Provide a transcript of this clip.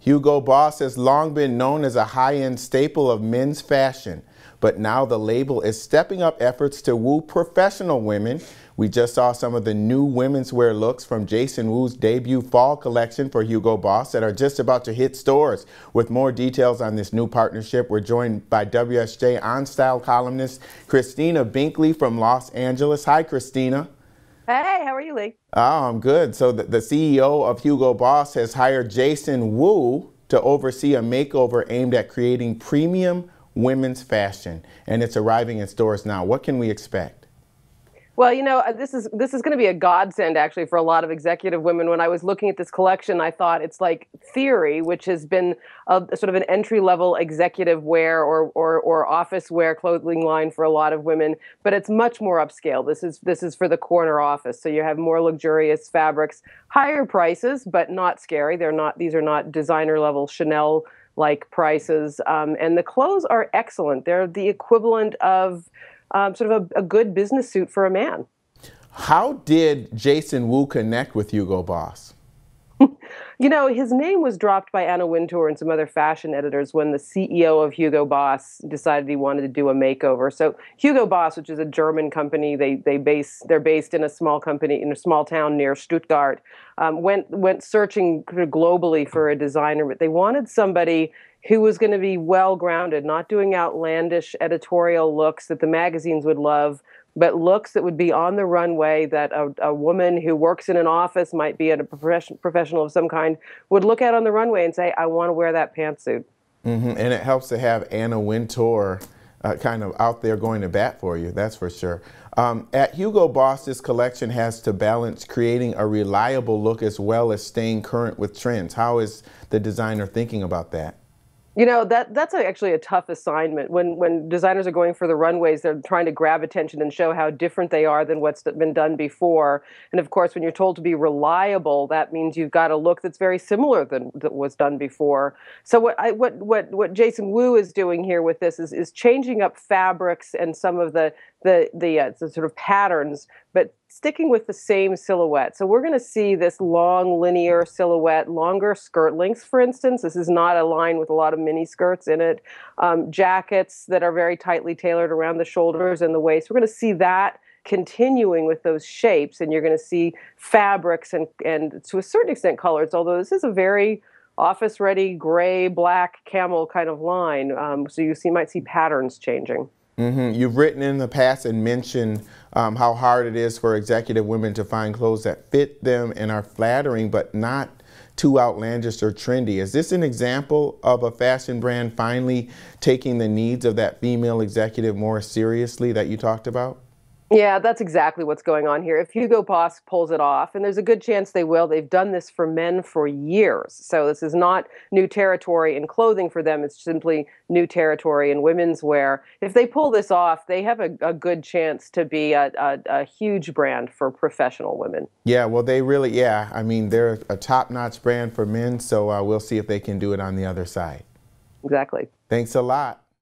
Hugo Boss has long been known as a high-end staple of men's fashion, but now the label is stepping up efforts to woo professional women. We just saw some of the new women's wear looks from Jason Wu's debut fall collection for Hugo Boss that are just about to hit stores. With more details on this new partnership, we're joined by WSJ on-style columnist Christina Binkley from Los Angeles. Hi, Christina. Hey, how are you, Lee? Oh, I'm good. So the CEO of Hugo Boss has hired Jason Wu to oversee a makeover aimed at creating premium women's fashion, and it's arriving in stores now. What can we expect? Well, you know, this is going to be a godsend actually for a lot of executive women. When I was looking at this collection, I thought it's like Theory, which has been a sort of an entry-level executive wear or office wear clothing line for a lot of women, but it's much more upscale. This is for the corner office, so you have more luxurious fabrics, higher prices, but not scary. These are not designer level Chanel like prices, and the clothes are excellent. They're the equivalent of sort of a good business suit for a man. How did Jason Wu connect with Hugo Boss? You know, his name was dropped by Anna Wintour and some other fashion editors when the CEO of Hugo Boss decided he wanted to do a makeover. So Hugo Boss, which is a German company, they're based in a small company in a small town near Stuttgart, went searching globally for a designer, but they wanted somebody who was going to be well-grounded, not doing outlandish editorial looks that the magazines would love, but looks that would be on the runway that a woman who works in an office, might be a professional of some kind, would look at on the runway and say, I want to wear that pantsuit. And it helps to have Anna Wintour kind of out there going to bat for you, that's for sure. At Hugo Boss, this collection has to balance creating a reliable look as well as staying current with trends. How is the designer thinking about that? You know, that's actually a tough assignment. When designers are going for the runways, they're trying to grab attention and show how different they are than what's been done before. And of course, when you're told to be reliable, that means you've got a look that's very similar than that was done before. So what Jason Wu is doing here with this is changing up fabrics and some of the sort of patterns, but sticking with the same silhouette. So we're going to see this long linear silhouette, longer skirt lengths, for instance. This is not a line with a lot of mini skirts in it. Jackets that are very tightly tailored around the shoulders and the waist. We're going to see that continuing with those shapes, and you're going to see fabrics and to a certain extent colors, although this is a very office-ready gray, black, camel kind of line. So you might see patterns changing. You've written in the past and mentioned how hard it is for executive women to find clothes that fit them and are flattering but not too outlandish or trendy. Is this an example of a fashion brand finally taking the needs of that female executive more seriously that you talked about? Yeah, that's exactly what's going on here. If Hugo Boss pulls it off, and there's a good chance they will, they've done this for men for years. So this is not new territory in clothing for them. It's simply new territory in women's wear. If they pull this off, they have a good chance to be a huge brand for professional women. Yeah, well, they really, yeah. I mean, they're a top-notch brand for men, so we'll see if they can do it on the other side. Exactly. Thanks a lot.